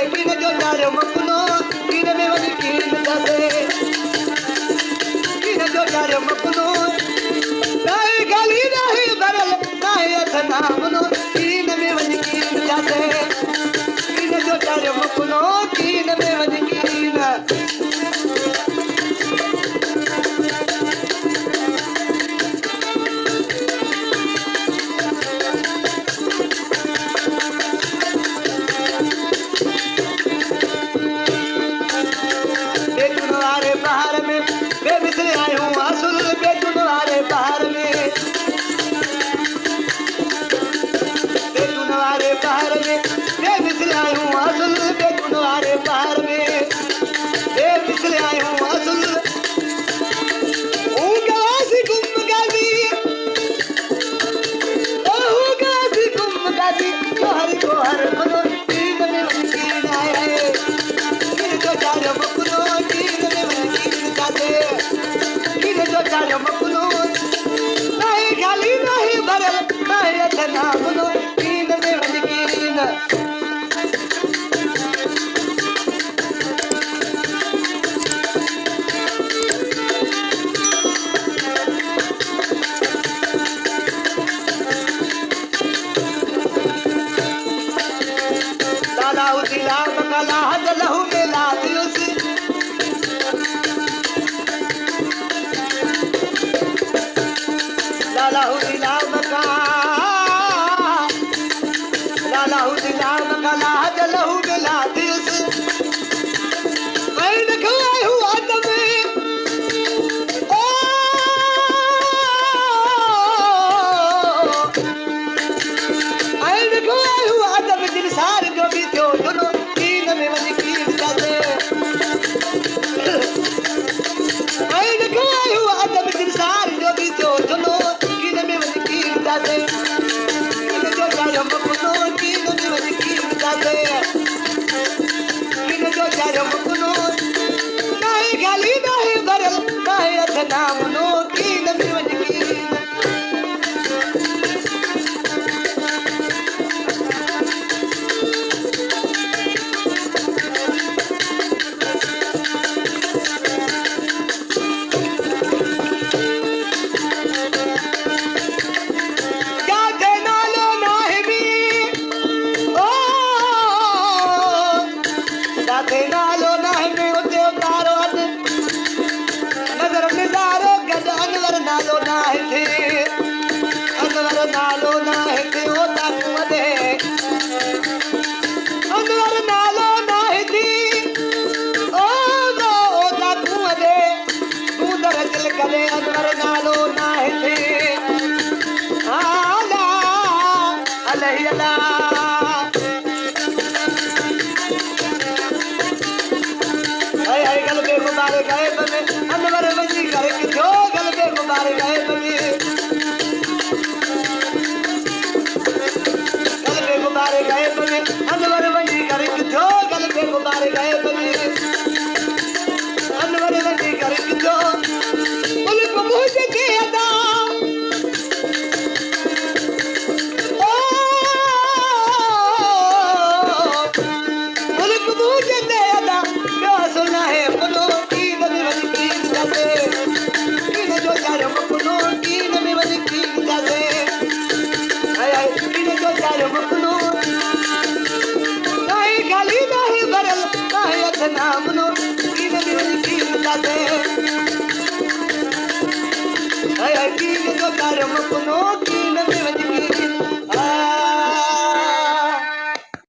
कीन जो चार मकुनो कीन में वञी कीन जाते कीन जो चार मकुनो काई गली नहीं भरल काई अथ नामनो कीन में वञी कीन जाते कीन जो चार मकुनो कीन में वञी कीन नामनो कीन में वञी कीन जाते कीन जो चार मकुनो कीन में वञी